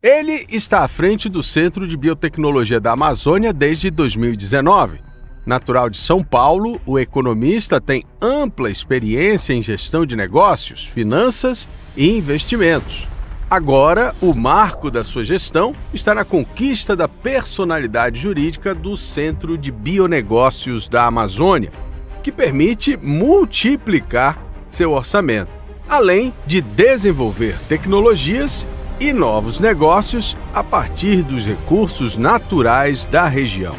Ele está à frente do Centro de Biotecnologia da Amazônia desde 2019. Natural de São Paulo, o economista tem ampla experiência em gestão de negócios, finanças e investimentos. Agora, o marco da sua gestão está na conquista da personalidade jurídica do Centro de Bionegócios da Amazônia, que permite multiplicar seu orçamento, além de desenvolver tecnologias e novos negócios a partir dos recursos naturais da região.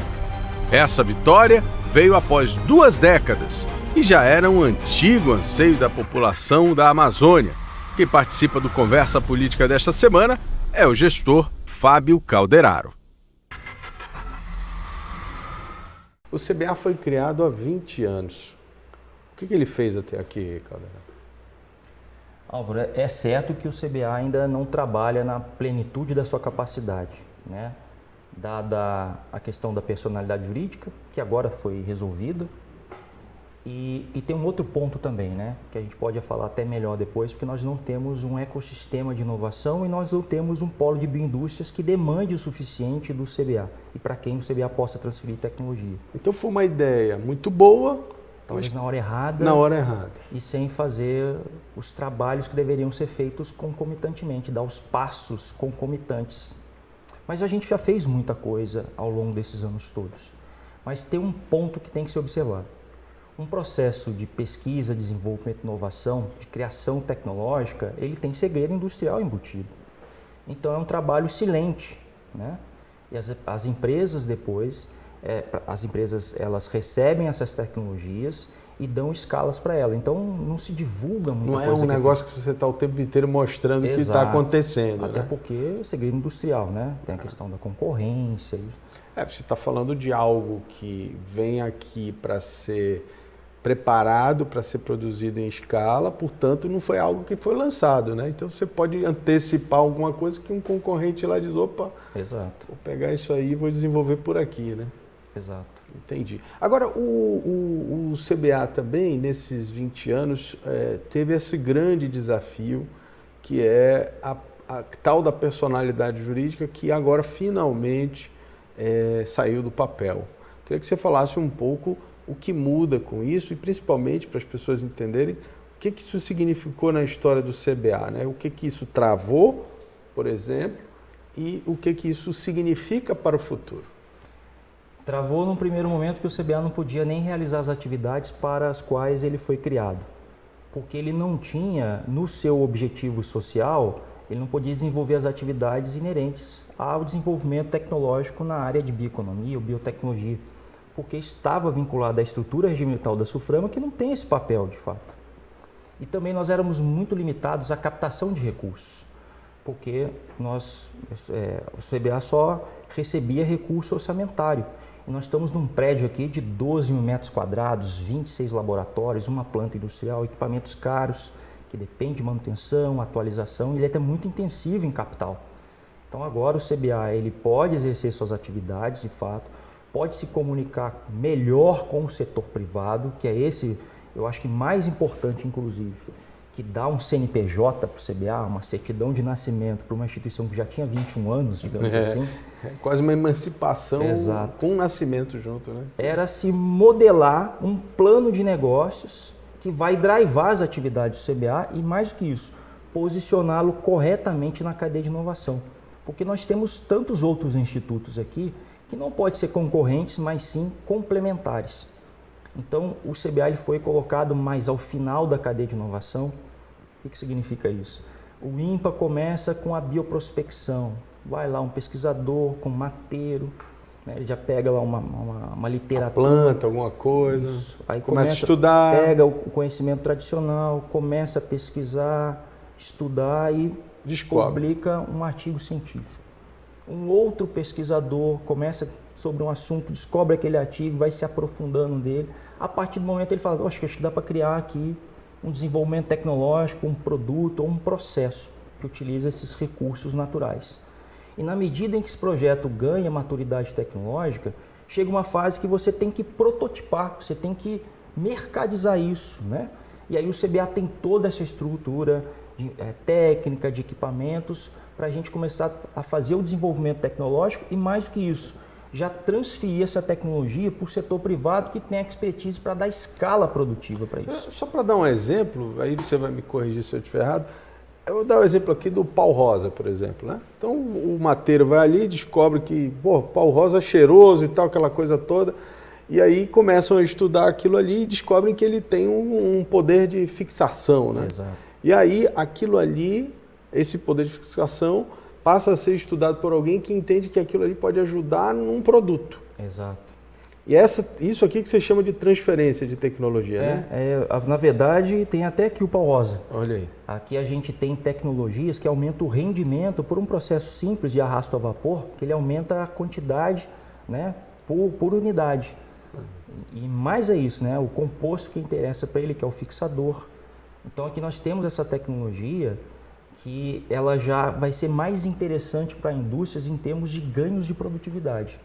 Essa vitória veio após 2 décadas e já era um antigo anseio da população da Amazônia. Quem participa do Conversa Política desta semana é o gestor Fábio Calderaro. O CBA foi criado há 20 anos. O que ele fez até aqui, Calderaro? Álvaro, é certo que o CBA ainda não trabalha na plenitude da sua capacidade, né? Dada a questão da personalidade jurídica, que agora foi resolvida. E tem um outro ponto também, né, que a gente pode falar até melhor depois, porque nós não temos um ecossistema de inovação e nós não temos um polo de bioindústrias que demande o suficiente do CBA e para quem o CBA possa transferir tecnologia. Então foi uma ideia muito boa, talvez na hora errada. Na hora errada. E sem fazer os trabalhos que deveriam ser feitos concomitantemente, dar os passos concomitantes. Mas a gente já fez muita coisa ao longo desses anos todos. Mas tem um ponto que tem que ser observado. Um processo de pesquisa, desenvolvimento, inovação, de criação tecnológica, ele tem segredo industrial embutido. Então é um trabalho silente, né? E as empresas depois, elas recebem essas tecnologias e dão escalas para ela. Então não se divulga muita coisa. Não é um negócio que você está o tempo inteiro mostrando o que está acontecendo. Até né? porque é segredo industrial, né? Tem a questão da concorrência. Você está falando de algo que vem aqui para ser preparado, para ser produzido em escala, portanto não foi algo que foi lançado, né? Então você pode antecipar alguma coisa que um concorrente lá diz, opa, exato, vou pegar isso aí e vou desenvolver por aqui, né? Exato. Entendi. Agora, o CBA também, nesses 20 anos, teve esse grande desafio, que é a tal da personalidade jurídica, que agora finalmente saiu do papel. Queria que você falasse um pouco o que muda com isso e principalmente para as pessoas entenderem o que isso significou na história do CBA, né? O que isso travou, por exemplo, e o que isso significa para o futuro. Travou num primeiro momento que o CBA não podia nem realizar as atividades para as quais ele foi criado, porque ele não tinha, no seu objetivo social, ele não podia desenvolver as atividades inerentes ao desenvolvimento tecnológico na área de bioeconomia ou biotecnologia, porque estava vinculado à estrutura regimental da SUFRAMA, que não tem esse papel de fato. E também nós éramos muito limitados à captação de recursos, porque o CBA só recebia recurso orçamentário. E nós estamos num prédio aqui de 12 mil metros quadrados, 26 laboratórios, uma planta industrial, equipamentos caros, que depende de manutenção, atualização, e ele é até muito intensivo em capital. Então agora o CBA ele pode exercer suas atividades de fato, pode se comunicar melhor com o setor privado, que é esse, eu acho que mais importante inclusive, que dá um CNPJ para o CBA, uma certidão de nascimento para uma instituição que já tinha 21 anos, digamos assim. É quase uma emancipação. Exato. Com o nascimento junto, né? Era se modelar um plano de negócios que vai drivar as atividades do CBA e, mais do que isso, posicioná-lo corretamente na cadeia de inovação. Porque nós temos tantos outros institutos aqui que não podem ser concorrentes, mas sim complementares. Então, o CBA ele foi colocado mais ao final da cadeia de inovação. O que significa isso? O INPA começa com a bioprospecção. Vai lá um pesquisador com mateiro, né? Ele já pega lá uma literatura. Planta, alguma coisa, aí começa a estudar. Pega o conhecimento tradicional, começa a pesquisar, estudar e publica um artigo científico. Um outro pesquisador começa sobre um assunto, descobre aquele artigo, vai se aprofundando nele. A partir do momento ele fala, acho que dá para criar aqui um desenvolvimento tecnológico, um produto ou um processo que utiliza esses recursos naturais. E na medida em que esse projeto ganha maturidade tecnológica, chega uma fase que você tem que prototipar, você tem que mercadizar isso, né? E aí o CBA tem toda essa estrutura técnica, de equipamentos, para a gente começar a fazer o desenvolvimento tecnológico e, mais do que isso, já transferir essa tecnologia para o setor privado que tem expertise para dar escala produtiva para isso. Só para dar um exemplo, aí você vai me corrigir se eu estiver errado, eu vou dar o exemplo aqui do pau rosa, por exemplo, né? Então o mateiro vai ali e descobre que, pau rosa é cheiroso e tal, aquela coisa toda, e aí começam a estudar aquilo ali e descobrem que ele tem um poder de fixação, né? Exato. E aí aquilo ali, esse poder de fixação, passa a ser estudado por alguém que entende que aquilo ali pode ajudar num produto. Exato. E isso aqui que você chama de transferência de tecnologia, né? Na verdade, tem até aqui o pau rosa. Olha aí. Aqui a gente tem tecnologias que aumentam o rendimento por um processo simples de arrasto a vapor, que ele aumenta a quantidade, né, por unidade. E mais é isso, né, o composto que interessa para ele, que é o fixador. Então aqui nós temos essa tecnologia que ela já vai ser mais interessante para indústrias em termos de ganhos de produtividade.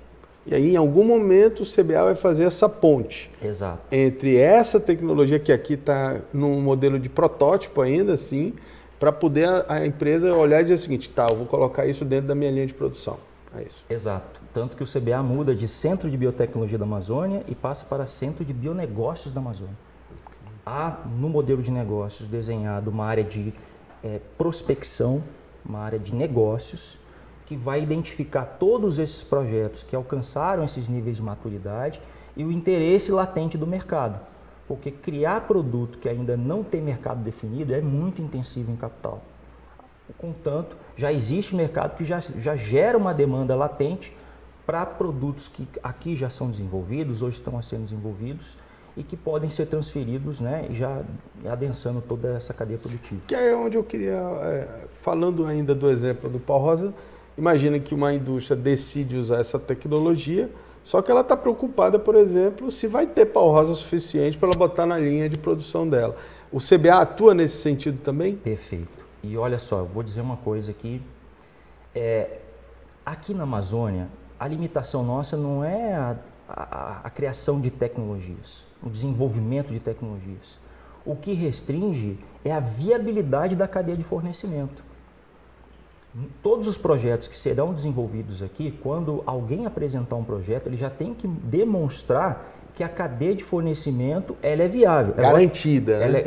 E aí, em algum momento, o CBA vai fazer essa ponte. Exato. Entre essa tecnologia que aqui está num modelo de protótipo ainda, assim, para poder a empresa olhar e dizer o seguinte, eu vou colocar isso dentro da minha linha de produção. É isso. Exato. Tanto que o CBA muda de Centro de Biotecnologia da Amazônia e passa para Centro de Bionegócios da Amazônia. Há, no modelo de negócios, desenhado uma área de prospecção, uma área de negócios, que vai identificar todos esses projetos que alcançaram esses níveis de maturidade e o interesse latente do mercado. Porque criar produto que ainda não tem mercado definido é muito intensivo em capital. Contanto, já existe mercado que já gera uma demanda latente para produtos que aqui já são desenvolvidos ou estão sendo desenvolvidos e que podem ser transferidos, né, e já adensando toda essa cadeia produtiva. Que é onde eu queria, falando ainda do exemplo do pau rosa, imagina que uma indústria decide usar essa tecnologia, só que ela está preocupada, por exemplo, se vai ter pau rosa suficiente para ela botar na linha de produção dela. O CBA atua nesse sentido também? Perfeito. E olha só, eu vou dizer uma coisa aqui. Aqui na Amazônia, a limitação nossa não é a criação de tecnologias, o desenvolvimento de tecnologias. O que restringe é a viabilidade da cadeia de fornecimento. Todos os projetos que serão desenvolvidos aqui, quando alguém apresentar um projeto, ele já tem que demonstrar que a cadeia de fornecimento ela é viável. Garantida, né?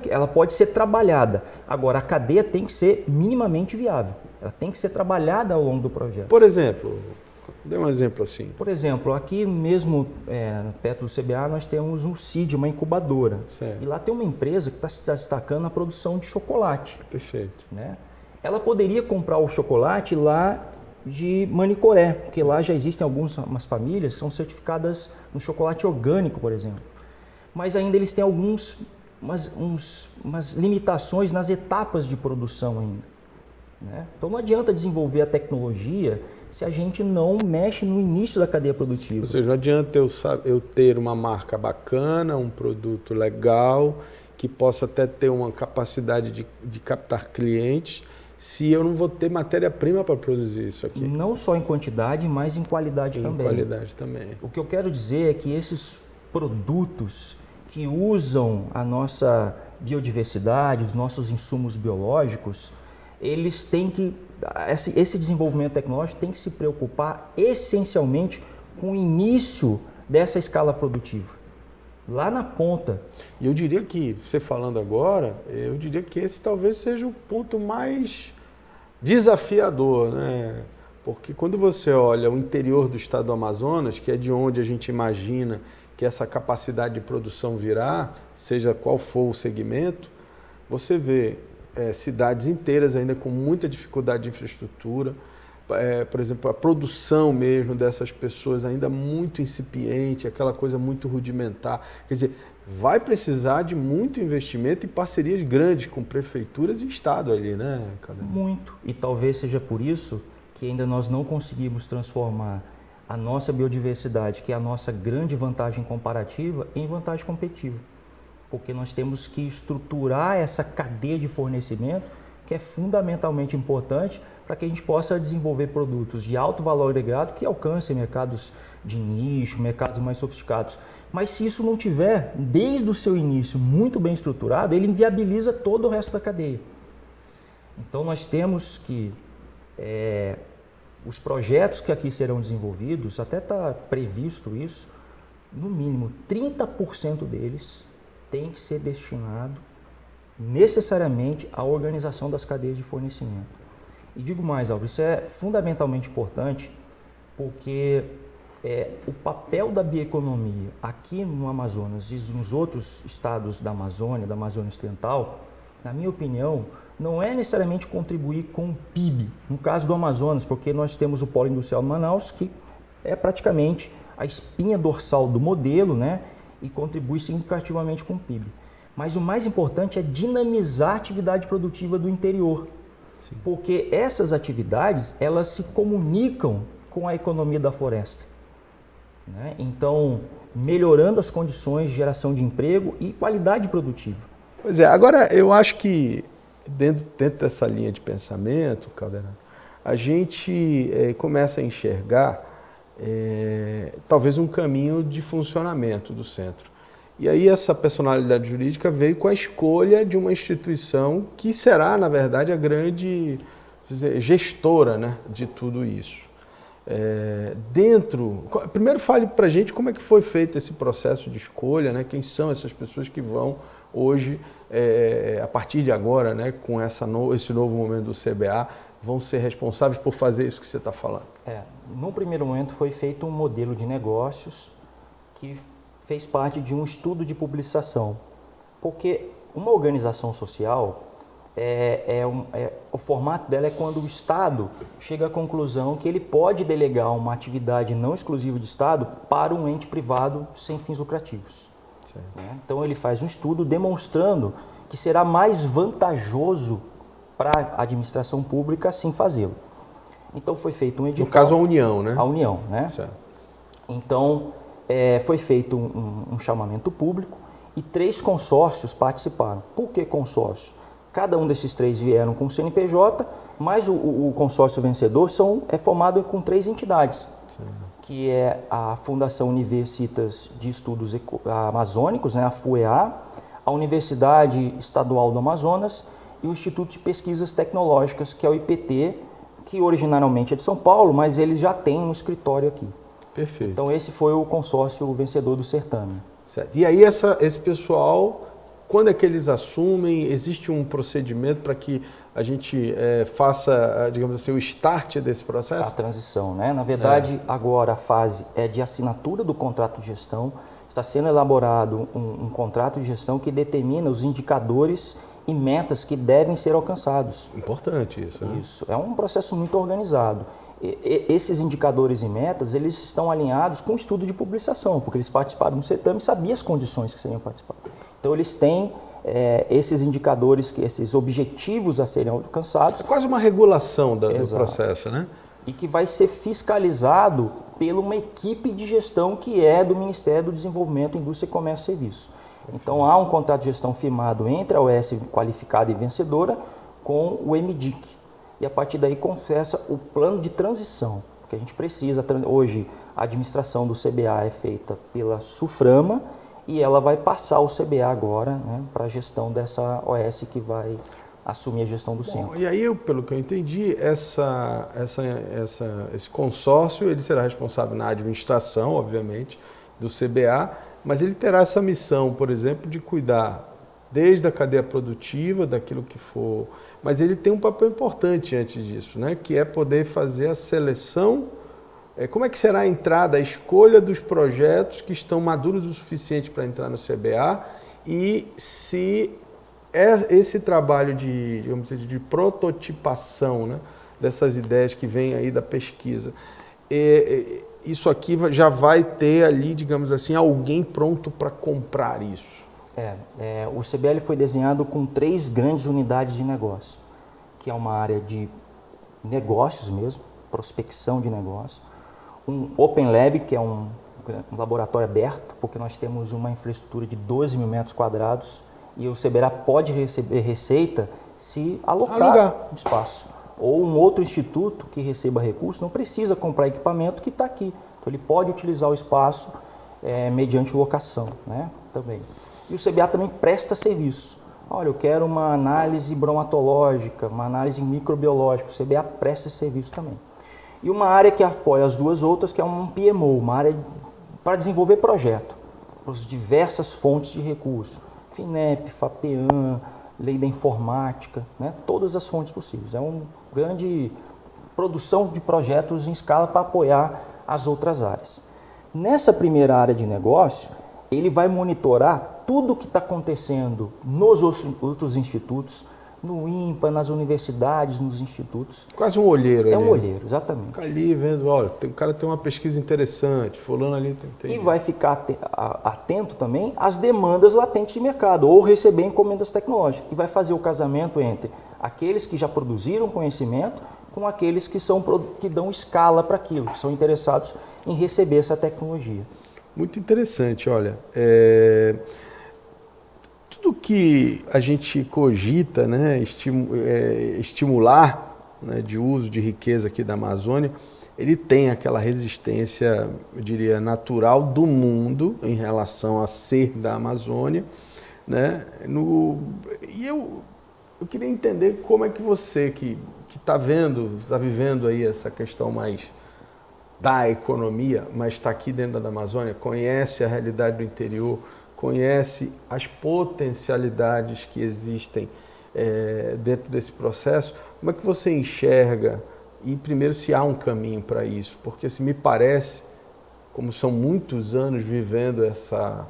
Ela pode ser trabalhada. Agora, a cadeia tem que ser minimamente viável. Ela tem que ser trabalhada ao longo do projeto. Por exemplo, dê um exemplo assim. Por exemplo, aqui mesmo, perto do CBA, nós temos um CID, uma incubadora. Certo. E lá tem uma empresa que está se destacando na produção de chocolate. Perfeito. Né? Ela poderia comprar o chocolate lá de Manicoré, porque lá já existem algumas famílias que são certificadas no chocolate orgânico, por exemplo. Mas ainda eles têm umas limitações nas etapas de produção ainda. Né? Então não adianta desenvolver a tecnologia se a gente não mexe no início da cadeia produtiva. Ou seja, não adianta eu ter uma marca bacana, um produto legal, que possa até ter uma capacidade de captar clientes, se eu não vou ter matéria-prima para produzir isso aqui. Não só em quantidade, mas em qualidade também. Em qualidade também. O que eu quero dizer é que esses produtos que usam a nossa biodiversidade, os nossos insumos biológicos, eles têm que, esse desenvolvimento tecnológico tem que se preocupar essencialmente com o início dessa escala produtiva. Lá na ponta. E eu diria que, você falando agora, eu diria que esse talvez seja o ponto mais desafiador, né? Porque quando você olha o interior do estado do Amazonas, que é de onde a gente imagina que essa capacidade de produção virá, seja qual for o segmento, você vê cidades inteiras ainda com muita dificuldade de infraestrutura, por exemplo, a produção mesmo dessas pessoas ainda muito incipiente, aquela coisa muito rudimentar. Quer dizer, vai precisar de muito investimento e parcerias grandes com prefeituras e Estado ali, né, Cadê? Muito. E talvez seja por isso que ainda nós não conseguimos transformar a nossa biodiversidade, que é a nossa grande vantagem comparativa, em vantagem competitiva. Porque nós temos que estruturar essa cadeia de fornecimento, que é fundamentalmente importante para que a gente possa desenvolver produtos de alto valor agregado que alcancem mercados de nicho, mercados mais sofisticados. Mas se isso não tiver, desde o seu início, muito bem estruturado, ele inviabiliza todo o resto da cadeia. Então nós temos que os projetos que aqui serão desenvolvidos, até está previsto isso, no mínimo 30% deles tem que ser destinado necessariamente à organização das cadeias de fornecimento. E digo mais, Álvaro, isso é fundamentalmente importante porque o papel da bioeconomia aqui no Amazonas e nos outros estados da Amazônia Ocidental, na minha opinião, não é necessariamente contribuir com o PIB, no caso do Amazonas, porque nós temos o Polo Industrial de Manaus, que é praticamente a espinha dorsal do modelo, né, e contribui significativamente com o PIB. Mas o mais importante é dinamizar a atividade produtiva do interior, sim, porque essas atividades elas se comunicam com a economia da floresta, né? Então, melhorando as condições de geração de emprego e qualidade produtiva. Pois é, agora eu acho que dentro dessa linha de pensamento, Calderano, a gente começa a enxergar talvez um caminho de funcionamento do centro. E aí essa personalidade jurídica veio com a escolha de uma instituição que será, na verdade, a grande gestora, né, de tudo isso. Primeiro fale para a gente como é que foi feito esse processo de escolha, né? Quem são essas pessoas que vão hoje, a partir de agora, né, com esse novo momento do CBA, vão ser responsáveis por fazer isso que você está falando? No primeiro momento foi feito um modelo de negócios que fez parte de um estudo de publicação, porque uma organização social, o formato dela é quando o Estado chega à conclusão que ele pode delegar uma atividade não exclusiva do Estado para um ente privado sem fins lucrativos. Né? Então ele faz um estudo demonstrando que será mais vantajoso para a administração pública assim fazê-lo. Então foi feito um edital. No caso a União, né? A União, né? Certo. Então foi feito um chamamento público e 3 consórcios participaram. Por que consórcio? Cada um desses 3 vieram com o CNPJ, mas o consórcio vencedor é formado com 3 entidades, sim, que é a Fundação Universitas de Estudos Amazônicos, né, a FUEA, a Universidade Estadual do Amazonas e o Instituto de Pesquisas Tecnológicas, que é o IPT, que originalmente é de São Paulo, mas ele já tem um escritório aqui. Perfeito. Então esse foi o consórcio vencedor do certame. Certo. E aí esse pessoal, quando é que eles assumem? Existe um procedimento para que a gente faça, digamos assim, o start desse processo? A transição, né? Na verdade, agora a fase é de assinatura do contrato de gestão. Está sendo elaborado um contrato de gestão que determina os indicadores e metas que devem ser alcançados. Importante isso, né? Isso. É um processo muito organizado. Esses indicadores e metas, eles estão alinhados com o estudo de publicação, porque eles participaram do certame e sabiam as condições que seriam participar. Então, eles têm esses indicadores, esses objetivos a serem alcançados. É quase uma regulação do processo, né? E que vai ser fiscalizado por uma equipe de gestão que é do Ministério do Desenvolvimento, Indústria, Comércio e Serviços. Então, há um contrato de gestão firmado entre a OS qualificada e vencedora com o MDIC. E a partir daí começa o plano de transição, porque a gente precisa. Hoje, a administração do CBA é feita pela SUFRAMA e ela vai passar o CBA agora, né, para a gestão dessa OS que vai assumir a gestão do centro. E aí, pelo que eu entendi, esse consórcio ele será responsável na administração, obviamente, do CBA, mas ele terá essa missão, por exemplo, de cuidar desde a cadeia produtiva, daquilo que for, mas ele tem um papel importante antes disso, né? Que é poder fazer a seleção. Como é que será a entrada, a escolha dos projetos que estão maduros o suficiente para entrar no CBA e se esse trabalho de, digamos assim, de prototipação, né, dessas ideias que vêm aí da pesquisa, isso aqui já vai ter ali, digamos assim, alguém pronto para comprar isso? O CBA foi desenhado com 3 grandes unidades de negócio, que é uma área de negócios mesmo, prospecção de negócios, um Open Lab, que é um laboratório aberto, porque nós temos uma infraestrutura de 12 mil metros quadrados e o CBA pode receber receita se alocar o espaço. Ou um outro instituto que receba recursos não precisa comprar equipamento que está aqui. Então ele pode utilizar o espaço mediante locação, né, também. E o CBA também presta serviço. Olha, eu quero uma análise bromatológica, uma análise microbiológica, o CBA presta esse serviço também. E uma área que apoia as duas outras, que é um PMO, uma área para desenvolver projeto, para as diversas fontes de recursos, FINEP, FAPEAM, Lei da Informática, né? Todas as fontes possíveis. É uma grande produção de projetos em escala para apoiar as outras áreas. Nessa primeira área de negócio, ele vai monitorar tudo o que está acontecendo nos outros institutos, no INPA, nas universidades, nos institutos. Quase um olheiro ali. É um olheiro, exatamente. Fica ali vendo, olha, o cara tem uma pesquisa interessante, fulano ali tem. E vai ficar atento também às demandas latentes de mercado, ou receber encomendas tecnológicas, e vai fazer o casamento entre aqueles que já produziram conhecimento com aqueles que dão escala para aquilo, que são interessados em receber essa tecnologia. Muito interessante, olha. Tudo que a gente cogita, né, estimular, né, de uso de riqueza aqui da Amazônia, ele tem aquela resistência, eu diria, natural do mundo em relação a ser da Amazônia, né? E eu queria entender como é que você, que está vivendo aí essa questão mais da economia, mas está aqui dentro da Amazônia, conhece a realidade do interior, conhece as potencialidades que existem dentro desse processo, como é que você enxerga, e primeiro se há um caminho para isso? Porque assim, me parece, como são muitos anos vivendo essa,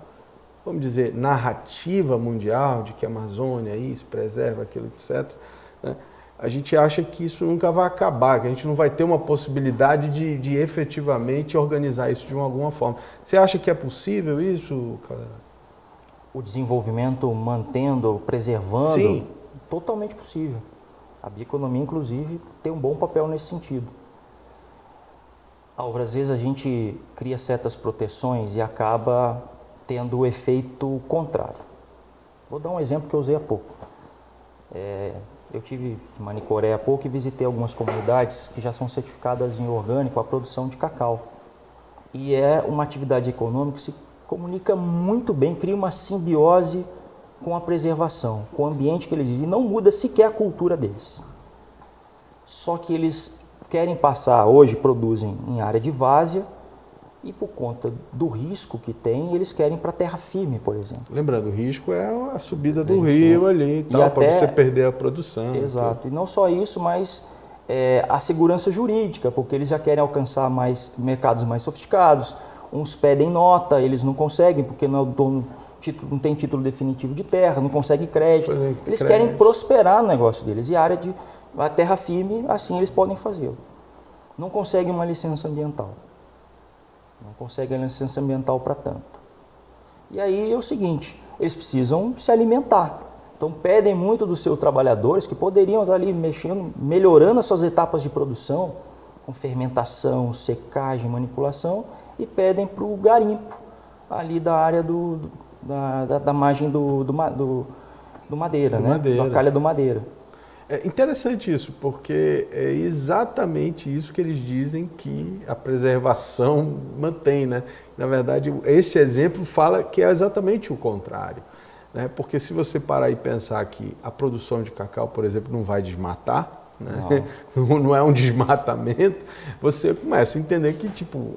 vamos dizer, narrativa mundial de que a Amazônia é isso, preserva aquilo, etc., né? A gente acha que isso nunca vai acabar, que a gente não vai ter uma possibilidade de efetivamente organizar isso de alguma forma. Você acha que é possível isso, cara? O desenvolvimento mantendo, preservando, sim, totalmente possível. A bioeconomia, inclusive, tem um bom papel nesse sentido. Às vezes a gente cria certas proteções e acaba tendo o efeito contrário. Vou dar um exemplo que eu usei há pouco. Eu tive em Manicoré há pouco e visitei algumas comunidades que já são certificadas em orgânico a produção de cacau. E é uma atividade econômica que se comunica muito bem, cria uma simbiose com a preservação, com o ambiente que eles vivem, e não muda sequer a cultura deles. Só que eles querem passar, hoje produzem em área de várzea, e por conta do risco que tem, eles querem para terra firme, por exemplo. Lembrando, o risco é a subida do rio ali, para você perder a produção. Exato, e não só isso, mas a segurança jurídica, porque eles já querem alcançar mercados mais sofisticados, uns pedem nota, eles não conseguem, porque não tem título definitivo de terra, não conseguem crédito. Eles querem prosperar no negócio deles, e a terra firme, assim eles podem fazê-lo. Não conseguem uma licença ambiental. Não conseguem a licença ambiental para tanto. E aí é o seguinte, eles precisam se alimentar. Então pedem muito dos seus trabalhadores que poderiam estar ali melhorando as suas etapas de produção, com fermentação, secagem, manipulação, e pedem para o garimpo, ali da área da margem do Madeira, né? Da calha do Madeira. É interessante isso, porque é exatamente isso que eles dizem que a preservação mantém, né? Na verdade, esse exemplo fala que é exatamente o contrário, né? Porque se você parar e pensar que a produção de cacau, por exemplo, não vai desmatar, né? Não é um desmatamento, você começa a entender que tipo,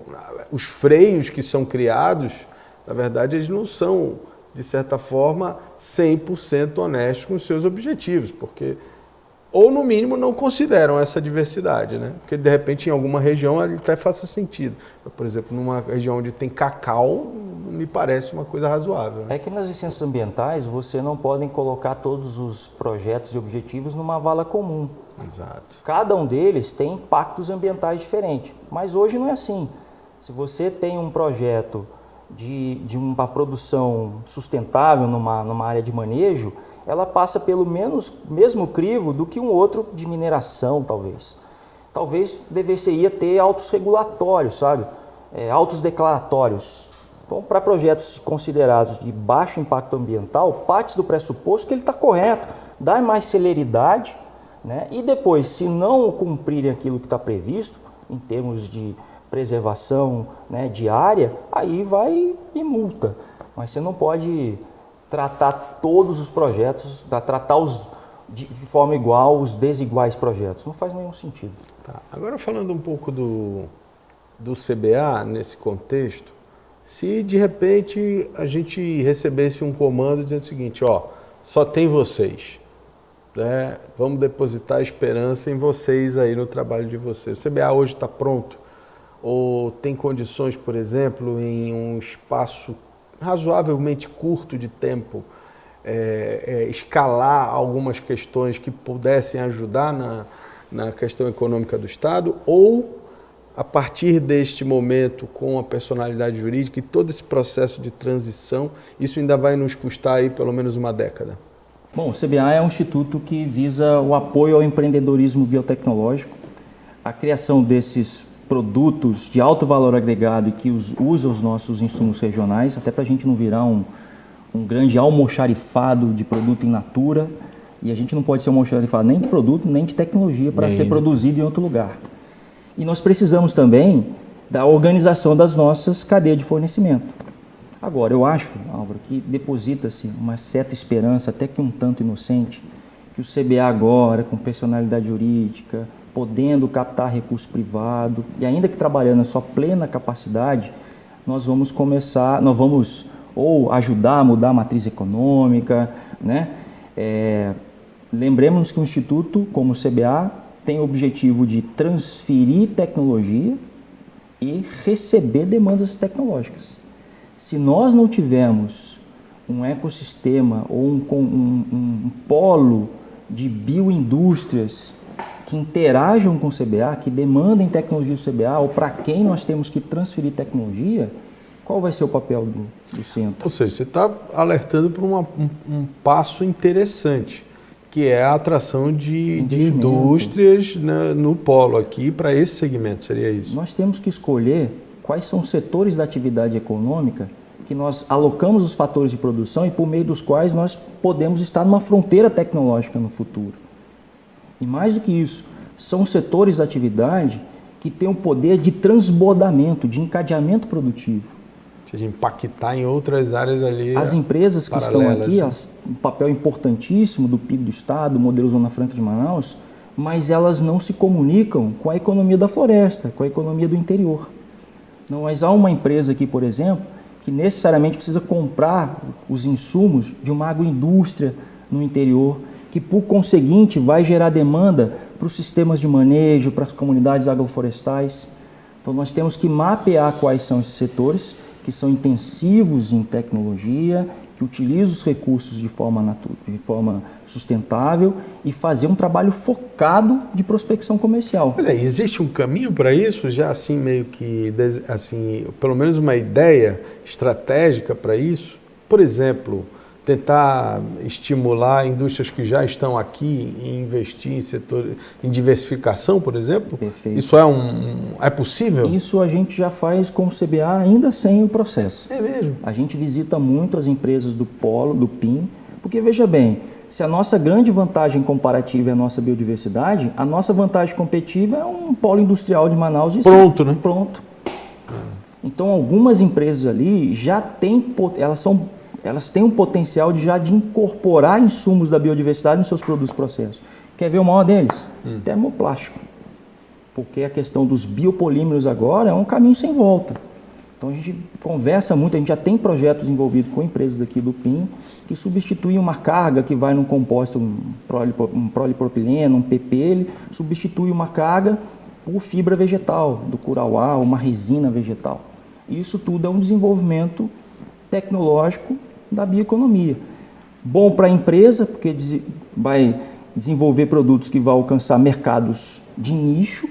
os freios que são criados, na verdade, eles não são, de certa forma, 100% honestos com os seus objetivos, porque ou no mínimo não consideram essa diversidade, né? Porque de repente em alguma região ele até faça sentido. Por exemplo, numa região onde tem cacau, me parece uma coisa razoável, né? É que nas licenças ambientais você não pode colocar todos os projetos e objetivos numa vala comum. Exato. Cada um deles tem impactos ambientais diferentes, mas hoje não é assim. Se você tem um projeto de uma produção sustentável numa área de manejo, ela passa pelo mesmo crivo do que um outro de mineração, talvez. Talvez devesse ter autos regulatórios, sabe? Autos declaratórios. Então, para projetos considerados de baixo impacto ambiental, parte do pressuposto que ele está correto, dá mais celeridade, né? E depois, se não cumprirem aquilo que está previsto, em termos de preservação, né, de área, aí vai e multa. Mas você não pode tratar todos os projetos, tratar de forma igual os desiguais projetos. Não faz nenhum sentido. Tá. Agora falando um pouco do CBA nesse contexto, se de repente a gente recebesse um comando dizendo o seguinte, ó, só tem vocês, né? Vamos depositar esperança em vocês aí no trabalho de vocês. O CBA hoje está pronto? Ou tem condições, por exemplo, em um espaço razoavelmente curto de tempo, escalar algumas questões que pudessem ajudar na questão econômica do Estado? Ou, a partir deste momento, com a personalidade jurídica e todo esse processo de transição, isso ainda vai nos custar aí pelo menos uma década? Bom, o CBA é um instituto que visa o apoio ao empreendedorismo biotecnológico, a criação desses produtos de alto valor agregado e que usam os nossos insumos regionais, até para a gente não virar um grande almoxarifado de produto in natura, e a gente não pode ser almoxarifado nem de produto, nem de tecnologia para ser produzido em outro lugar. E nós precisamos também da organização das nossas cadeias de fornecimento. Agora, eu acho, Álvaro, que deposita-se uma certa esperança, até que um tanto inocente, que o CBA agora, com personalidade jurídica, podendo captar recurso privado e ainda que trabalhando na sua plena capacidade, nós vamos ou ajudar a mudar a matriz econômica, né? Lembremos que o Instituto, como o CBA, tem o objetivo de transferir tecnologia e receber demandas tecnológicas. Se nós não tivermos um ecossistema ou um polo de bioindústrias que interajam com o CBA, que demandem tecnologia do CBA, ou para quem nós temos que transferir tecnologia, qual vai ser o papel do centro? Ou seja, você está alertando para um passo interessante, que é a atração de indústrias no polo aqui para esse segmento, seria isso? Nós temos que escolher quais são os setores da atividade econômica que nós alocamos os fatores de produção e por meio dos quais nós podemos estar numa fronteira tecnológica no futuro. E mais do que isso, são setores da atividade que têm o poder de transbordamento, de encadeamento produtivo. Ou seja, impactar em outras áreas ali. As empresas que estão aqui, um papel importantíssimo do PIB do Estado, do modelo Zona Franca de Manaus, mas elas não se comunicam com a economia da floresta, com a economia do interior. Não, mas há uma empresa aqui, por exemplo, que necessariamente precisa comprar os insumos de uma agroindústria no interior, que por conseguinte vai gerar demanda para os sistemas de manejo, para as comunidades agroflorestais. Então nós temos que mapear quais são esses setores que são intensivos em tecnologia, que utilizam os recursos de forma sustentável e fazer um trabalho focado de prospecção comercial. Existe um caminho para isso? Já assim meio que, assim, pelo menos uma ideia estratégica para isso? Por exemplo, tentar estimular indústrias que já estão aqui e investir em diversificação, por exemplo? Perfeito. Isso é possível? Isso a gente já faz com o CBA ainda sem o processo. É mesmo? A gente visita muito as empresas do polo, do PIN, porque veja bem, se a nossa grande vantagem comparativa é a nossa biodiversidade, a nossa vantagem competitiva é um polo industrial de Manaus. Pronto, né? Pronto. Então algumas empresas ali já têm, elas têm um potencial de incorporar insumos da biodiversidade nos seus produtos e processos. Quer ver o maior deles? Termoplástico. Porque a questão dos biopolímeros agora é um caminho sem volta. Então a gente conversa muito, a gente já tem projetos envolvidos com empresas aqui do PIN que substituem uma carga que vai num composto, um polipropileno, um PP, substitui uma carga por fibra vegetal, do curauá, uma resina vegetal. Isso tudo é um desenvolvimento tecnológico da bioeconomia. Bom para a empresa, porque vai desenvolver produtos que vão alcançar mercados de nicho,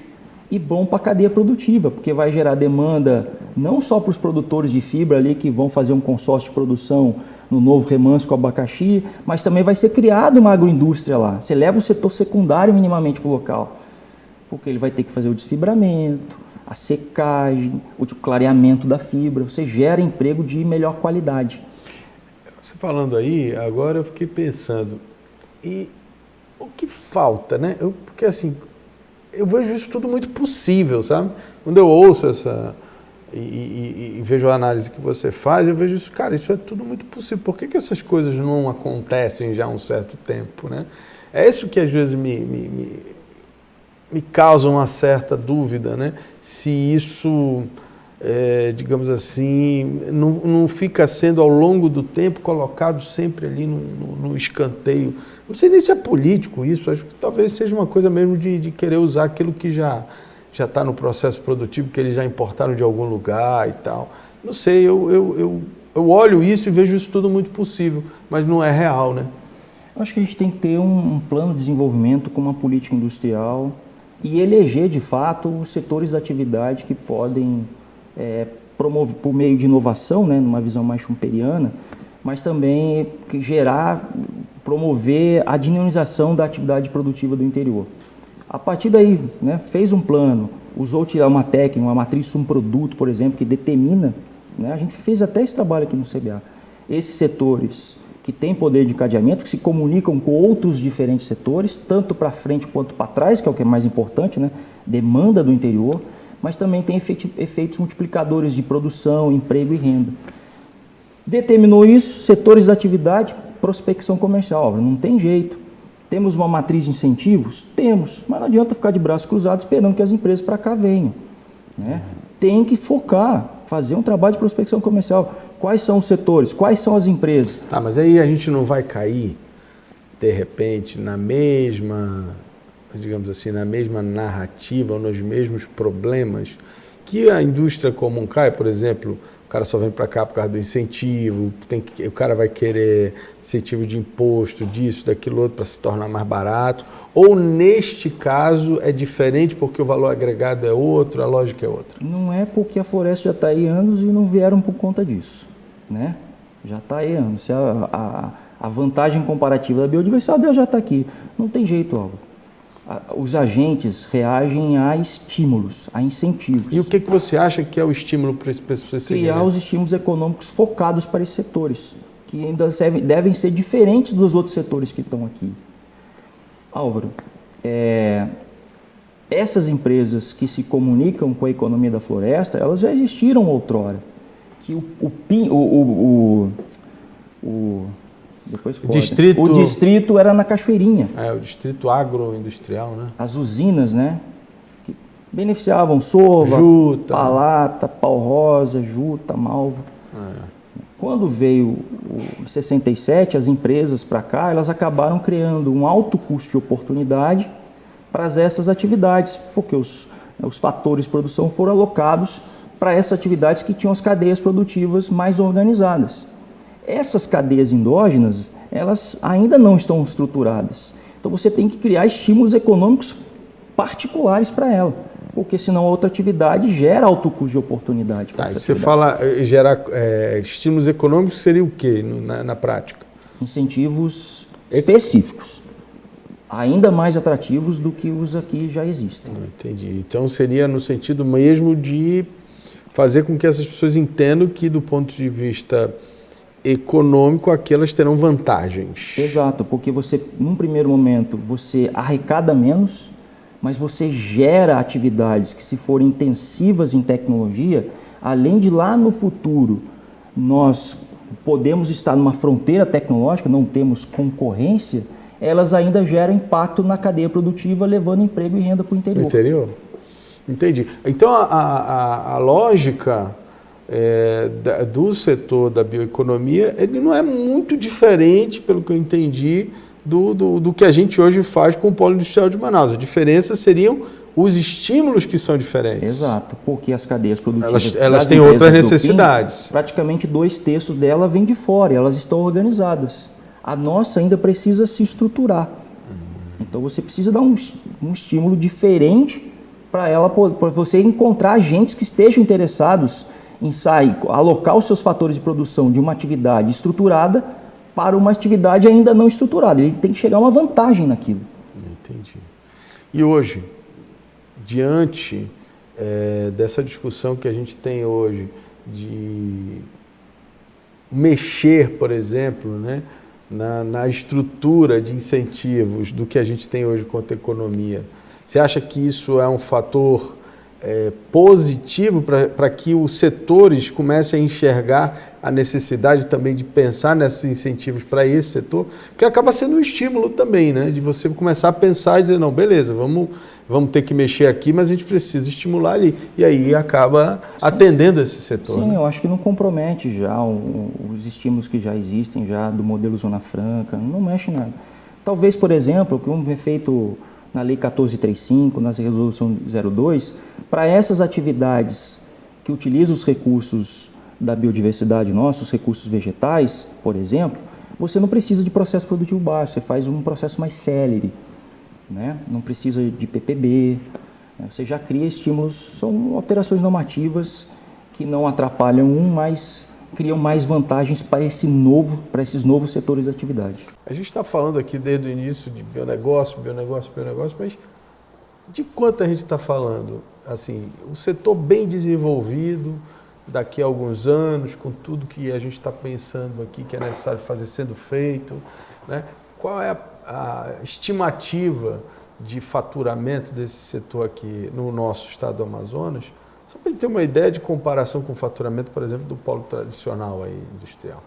e bom para a cadeia produtiva, porque vai gerar demanda não só para os produtores de fibra ali que vão fazer um consórcio de produção no Novo Remanso com abacaxi, mas também vai ser criada uma agroindústria lá. Você leva o setor secundário minimamente para o local, porque ele vai ter que fazer o desfibramento, a secagem, o clareamento da fibra. Você gera emprego de melhor qualidade. Você falando aí, agora eu fiquei pensando, e o que falta, né? Porque assim, eu vejo isso tudo muito possível, sabe? Quando eu ouço e vejo a análise que você faz, eu vejo isso, cara, isso é tudo muito possível. Por que essas coisas não acontecem já há um certo tempo, né? É isso que às vezes me causa uma certa dúvida, né? Se isso, digamos assim, não fica sendo ao longo do tempo colocado sempre ali no escanteio. Não sei nem se é político isso, acho que talvez seja uma coisa mesmo de querer usar aquilo que já está no processo produtivo, que eles já importaram de algum lugar e tal. Não sei, eu olho isso e vejo isso tudo muito possível, mas não é real, né? Eu acho que a gente tem que ter um plano de desenvolvimento com uma política industrial e eleger, de fato, os setores da atividade que podem promover, por meio de inovação, né, numa visão mais schumperiana, mas também promover a dinamização da atividade produtiva do interior. A partir daí, né, fez um plano, usou uma técnica, uma matriz produto, por exemplo, que determina, né, a gente fez até esse trabalho aqui no CBA, esses setores que têm poder de cadeamento, que se comunicam com outros diferentes setores, tanto para frente quanto para trás, que é o que é mais importante, né, demanda do interior, mas também tem efeitos multiplicadores de produção, emprego e renda. Determinou isso, setores da atividade, prospecção comercial, não tem jeito. Temos uma matriz de incentivos? Temos, mas não adianta ficar de braços cruzados esperando que as empresas para cá venham, né? Tem que focar, fazer um trabalho de prospecção comercial. Quais são os setores? Quais são as empresas? Tá, mas aí a gente não vai cair, de repente, na mesma, digamos assim, na mesma narrativa ou nos mesmos problemas que a indústria comum cai, por exemplo, o cara só vem para cá por causa do incentivo, o cara vai querer incentivo de imposto, disso, daquilo outro, para se tornar mais barato, ou neste caso é diferente porque o valor agregado é outro, a lógica é outra? Não é porque a floresta já está aí há anos e não vieram por conta disso, né? Já está aí há anos. A vantagem comparativa da biodiversidade já está aqui. Não tem jeito, Álvaro. Os agentes reagem a estímulos, a incentivos. E o que você acha que é o estímulo para esse segmento? Criar os estímulos econômicos focados para esses setores, que ainda devem ser diferentes dos outros setores que estão aqui. Álvaro, essas empresas que se comunicam com a economia da floresta, elas já existiram outrora. Que o distrito era na Cachoeirinha. O distrito agroindustrial, né? As usinas, né? Que beneficiavam Sova, Juta, Palata, Pau Rosa, Juta, Malva. Quando veio em 67, as empresas para cá, elas acabaram criando um alto custo de oportunidade para essas atividades, porque os fatores de produção foram alocados para essas atividades que tinham as cadeias produtivas mais organizadas. Essas cadeias endógenas, elas ainda não estão estruturadas. Então você tem que criar estímulos econômicos particulares para ela, porque senão a outra atividade gera alto custo de oportunidade. Você fala gerar estímulos econômicos, seria o quê na prática? Incentivos específicos, ainda mais atrativos do que os aqui já existem. Entendi. Então seria no sentido mesmo de fazer com que essas pessoas entendam que do ponto de vista econômico, aqui elas terão vantagens. Exato, porque você, num primeiro momento, você arrecada menos, mas você gera atividades que, se forem intensivas em tecnologia, além de lá no futuro nós podemos estar numa fronteira tecnológica, não temos concorrência, elas ainda geram impacto na cadeia produtiva, levando emprego e renda para o interior. No interior? Entendi. Então a lógica do setor da bioeconomia, ele não é muito diferente, pelo que eu entendi, do que a gente hoje faz com o Polo Industrial de Manaus. A diferença seriam os estímulos que são diferentes. Exato, porque as cadeias produtivas... Elas têm outras necessidades. Praticamente 2/3 dela vem de fora, e elas estão organizadas. A nossa ainda precisa se estruturar. Então você precisa dar um estímulo diferente para você encontrar agentes que estejam interessados em alocar os seus fatores de produção de uma atividade estruturada para uma atividade ainda não estruturada. Ele tem que chegar a uma vantagem naquilo. Entendi. E hoje, diante dessa discussão que a gente tem hoje de mexer, por exemplo, né, na estrutura de incentivos do que a gente tem hoje quanto à economia, você acha que isso é um fator positivo para que os setores comecem a enxergar a necessidade também de pensar nesses incentivos para esse setor, que acaba sendo um estímulo também, né? De você começar a pensar e dizer, não, beleza, vamos ter que mexer aqui, mas a gente precisa estimular ali. E aí acaba atendendo esse setor. Sim, né? Eu acho que não compromete já os estímulos que já existem já do modelo Zona Franca, não mexe nada. Talvez, por exemplo, como é feito na Lei 1435, na Resolução 02, para essas atividades que utilizam os recursos da biodiversidade nossa, os recursos vegetais, por exemplo, você não precisa de processo produtivo baixo, você faz um processo mais célere, né? Não precisa de PPB, né? Você já cria estímulos, são alterações normativas que não atrapalham mas criam mais vantagens para esses novos setores de atividade. A gente está falando aqui desde o início de bionegócio, mas de quanto a gente está falando? Assim, o setor bem desenvolvido, daqui a alguns anos, com tudo que a gente está pensando aqui que é necessário fazer sendo feito, né? Qual é a estimativa de faturamento desse setor aqui no nosso estado do Amazonas? Só para a gente ter uma ideia de comparação com o faturamento, por exemplo, do polo tradicional aí, industrial.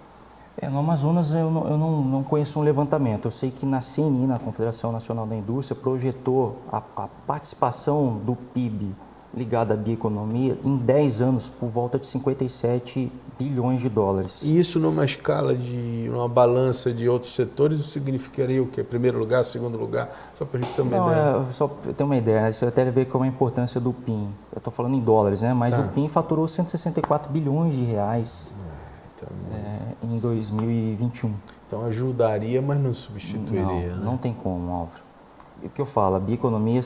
No Amazonas eu não conheço um levantamento. Eu sei que na CNI, na Confederação Nacional da Indústria, projetou a participação do PIB ligada à bioeconomia em 10 anos por volta de 57 bilhões de dólares. E isso numa escala de uma balança de outros setores, isso significaria o quê? Primeiro lugar, segundo lugar? Só para a gente ter uma ideia. Só para ter uma ideia, isso até ver qual é a importância do PIN. Eu estou falando em dólares, né? Mas o PIN faturou 164 bilhões de reais em 2021. Então ajudaria, mas não substituiria. Não tem como, Álvaro. O que eu falo, a bioeconomia,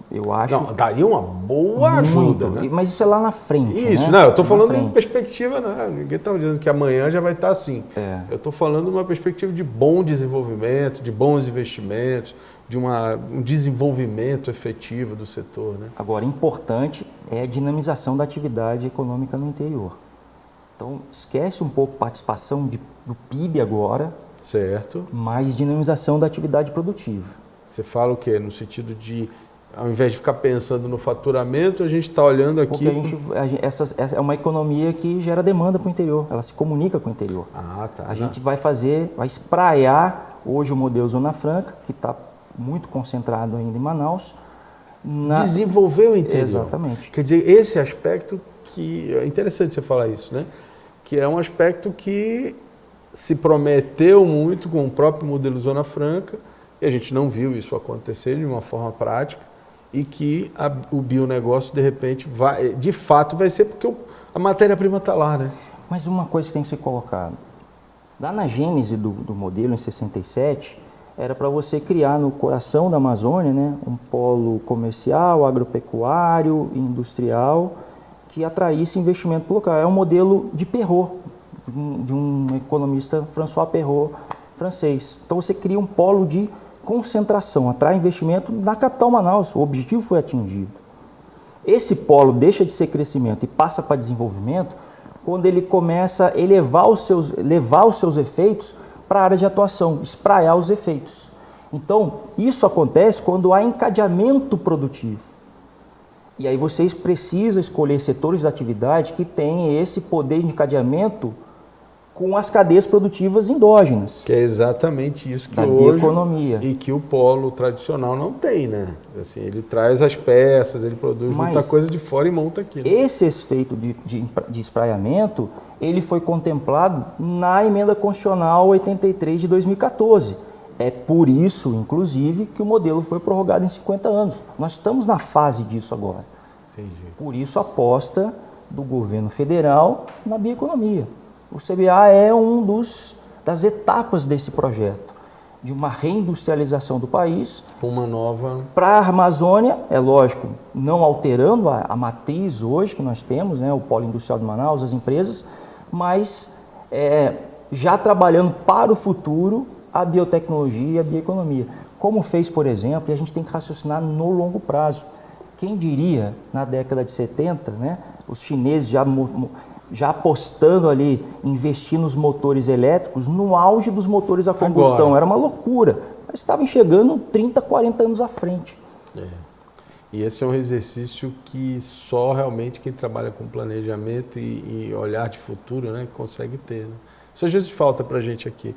eu acho... Não, daria uma boa ajuda, né? Mas isso é lá na frente, Isso, né? não, eu estou falando em perspectiva, né? Ninguém está dizendo que amanhã já vai estar assim. Eu estou falando de uma perspectiva de bom desenvolvimento, de bons investimentos, de um desenvolvimento efetivo do setor, né? Agora, importante é a dinamização da atividade econômica no interior. Então, esquece um pouco a participação do PIB agora, certo? Mas dinamização da atividade produtiva. Você fala o quê? No sentido de, ao invés de ficar pensando no faturamento, a gente está olhando aqui... Porque essa é uma economia que gera demanda para o interior, ela se comunica com o interior. A gente vai espraiar hoje o modelo Zona Franca, que está muito concentrado ainda em Manaus. Desenvolver o interior. Exatamente. Quer dizer, esse aspecto que... É interessante você falar isso, né? Que é um aspecto que se prometeu muito com o próprio modelo Zona Franca, e a gente não viu isso acontecer de uma forma prática, e que o bionegócio, de repente, de fato vai ser porque a matéria-prima está lá, né? Mas uma coisa que tem que ser colocada, lá na gênese do modelo, em 67, era para você criar no coração da Amazônia, né, um polo comercial, agropecuário, industrial, que atraísse investimento local. É um modelo de Perrault, de um economista, François Perrault, francês. Então você cria um polo de concentração, atrai investimento na capital Manaus. O objetivo foi atingido. Esse polo deixa de ser crescimento e passa para desenvolvimento quando ele começa a levar os seus efeitos para a área de atuação, espraiar os efeitos. Então, isso acontece quando há encadeamento produtivo. E aí vocês precisam escolher setores de atividade que têm esse poder de encadeamento com as cadeias produtivas endógenas. Que é exatamente isso que da hoje bioeconomia. E que o polo tradicional não tem, né? Assim, ele traz as peças, ele produz muita coisa de fora e monta aqui. Né? Esse efeito de espraiamento, ele foi contemplado na Emenda Constitucional 83 de 2014. É por isso, inclusive, que o modelo foi prorrogado em 50 anos. Nós estamos na fase disso agora. Entendi. Por isso, a aposta do governo federal na bioeconomia. O CBA é das etapas desse projeto, de uma reindustrialização do país. Com uma nova... Para a Amazônia, é lógico, não alterando a matriz hoje que nós temos, né, o Polo Industrial de Manaus, as empresas, mas já trabalhando para o futuro a biotecnologia e a bioeconomia. Como fez, por exemplo, e a gente tem que raciocinar no longo prazo. Quem diria, na década de 70, né, os chineses já apostando ali, investir nos motores elétricos, no auge dos motores a combustão. Agora. Era uma loucura. Mas estavam chegando 30, 40 anos à frente. E esse é um exercício que só realmente quem trabalha com planejamento e olhar de futuro, né, consegue ter. Né? Isso às vezes falta para a gente aqui.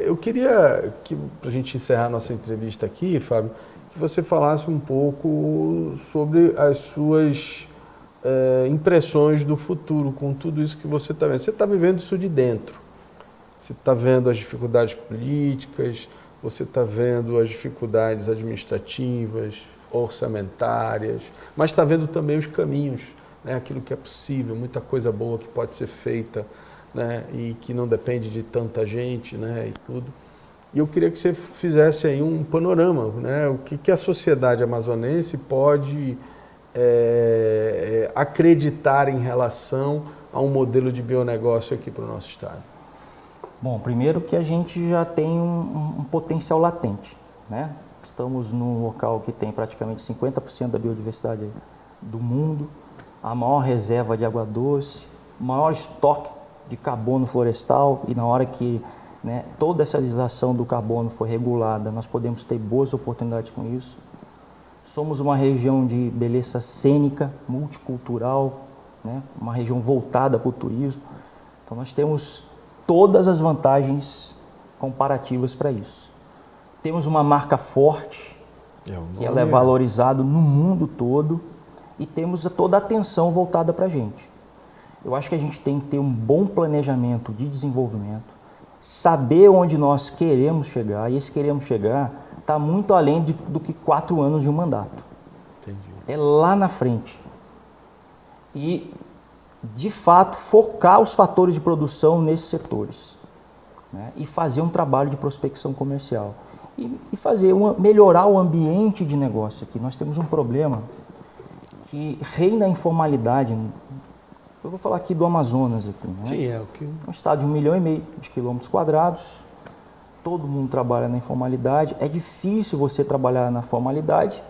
Eu queria que, para a gente encerrar a nossa entrevista aqui, Fábio, que você falasse um pouco sobre as suas impressões do futuro com tudo isso que você está vendo. Você está vivendo isso de dentro. Você está vendo as dificuldades políticas, você está vendo as dificuldades administrativas, orçamentárias, mas está vendo também os caminhos, né? Aquilo que é possível, muita coisa boa que pode ser feita, né? E que não depende de tanta gente, né? E tudo. E eu queria que você fizesse aí um panorama, né? O que a sociedade amazonense pode acreditar em relação a um modelo de bionegócio aqui para o nosso estado. Bom, primeiro que a gente já tem um potencial latente, né? Estamos num local que tem praticamente 50% da biodiversidade do mundo, a maior reserva de água doce, o maior estoque de carbono florestal, e na hora que, né, toda essa utilização do carbono for regulada, nós podemos ter boas oportunidades com isso. Somos uma região de beleza cênica, multicultural, né, uma região voltada para o turismo. Então nós temos todas as vantagens comparativas para isso. Temos uma marca forte, que ela é valorizada no mundo todo, e temos toda a atenção voltada para a gente. Eu acho que a gente tem que ter um bom planejamento de desenvolvimento, saber onde nós queremos chegar, e esse queremos chegar está muito além do que 4 anos de um mandato. Entendi. É lá na frente. E, de fato, focar os fatores de produção nesses setores, né? E fazer um trabalho de prospecção comercial. E melhorar o ambiente de negócio aqui. Nós temos um problema que reina a informalidade. Eu vou falar aqui do Amazonas. Aqui, né? Sim, é o que... Um estado de 1,5 milhão de quilômetros quadrados. Todo mundo trabalha na informalidade. É difícil você trabalhar na formalidade.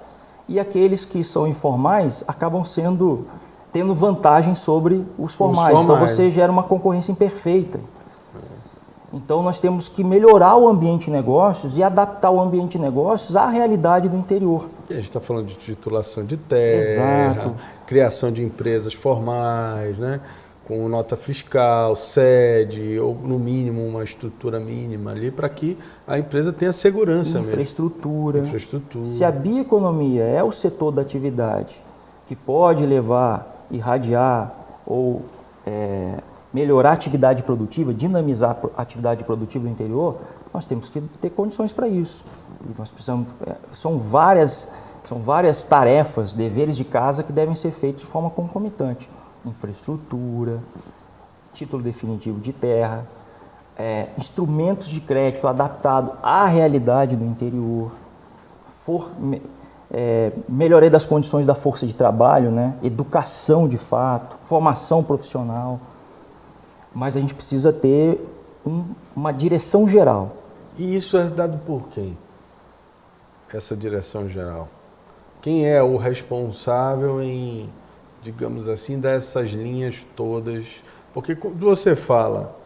E aqueles que são informais acabam tendo vantagem sobre os formais. Então você gera uma concorrência imperfeita. Então nós temos que melhorar o ambiente de negócios e adaptar o ambiente de negócios à realidade do interior. E a gente está falando de titulação de terra, exato, criação de empresas formais, né? Com nota fiscal, sede, ou no mínimo uma estrutura mínima ali, para que a empresa tenha segurança infraestrutura. mesmo. Infraestrutura. Se a bioeconomia é o setor da atividade que pode levar, irradiar ou melhorar a atividade produtiva, dinamizar a atividade produtiva do interior, nós temos que ter condições para isso. E nós precisamos, são várias tarefas, deveres de casa que devem ser feitos de forma concomitante. Infraestrutura, título definitivo de terra, instrumentos de crédito adaptado à realidade do interior, melhoria das condições da força de trabalho, né? Educação de fato, formação profissional. Mas a gente precisa ter uma direção geral. E isso é dado por quem? Essa direção geral? Quem é o responsável em, digamos assim, dessas linhas todas? Porque quando você fala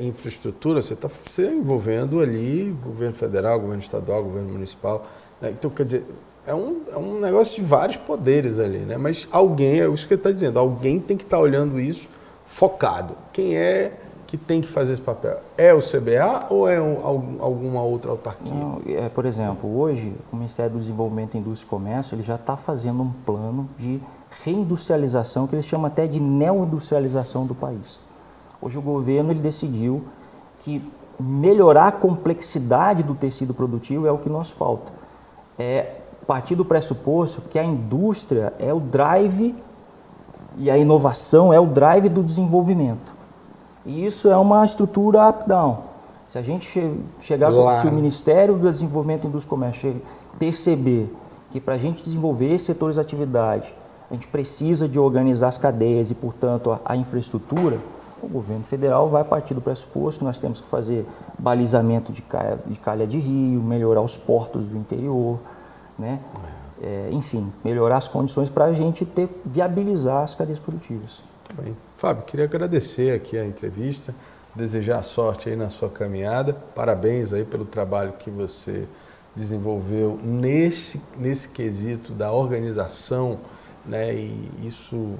infraestrutura, você está envolvendo ali governo federal, governo estadual, governo municipal. Né? Então, quer dizer, é um negócio de vários poderes ali, né? Mas alguém, é isso que ele está dizendo, alguém tem que estar olhando isso focado. Quem é que tem que fazer esse papel? É o CBA ou é alguma outra autarquia? Não, por exemplo, hoje o Ministério do Desenvolvimento, Indústria e Comércio ele já está fazendo um plano de reindustrialização, que eles chamam até de neoindustrialização do país. Hoje o governo ele decidiu que melhorar a complexidade do tecido produtivo é o que nos falta. Partir do pressuposto que a indústria é o drive e a inovação é o drive do desenvolvimento. E isso é uma estrutura up-down. Se a gente se o Ministério do Desenvolvimento, Indústria e Comércio perceber que para a gente desenvolver esses setores de atividade, a gente precisa de organizar as cadeias e, portanto, a infraestrutura, o governo federal vai partir do pressuposto que nós temos que fazer balizamento de calha de rio, melhorar os portos do interior, né? Enfim, melhorar as condições para a gente viabilizar as cadeias produtivas. Muito bem. Fábio, queria agradecer aqui a entrevista, desejar sorte aí na sua caminhada, parabéns aí pelo trabalho que você desenvolveu nesse quesito da organização, né? E isso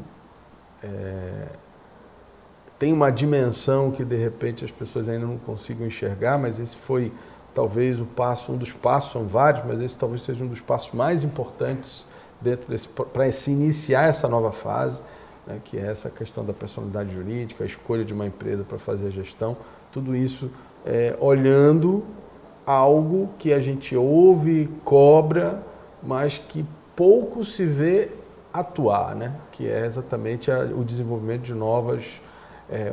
tem uma dimensão que de repente as pessoas ainda não consigam enxergar, mas esse foi talvez um dos passos, são vários, mas esse talvez seja um dos passos mais importantes para se iniciar essa nova fase, né, que é essa questão da personalidade jurídica, a escolha de uma empresa para fazer a gestão, tudo isso olhando algo que a gente ouve, cobra, mas que pouco se vê atuar, né, que é exatamente o desenvolvimento de novas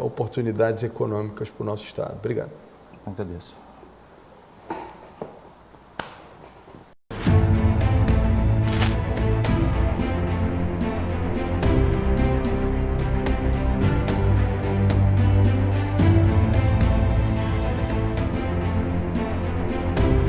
oportunidades econômicas para o nosso Estado. Obrigado. Agradeço.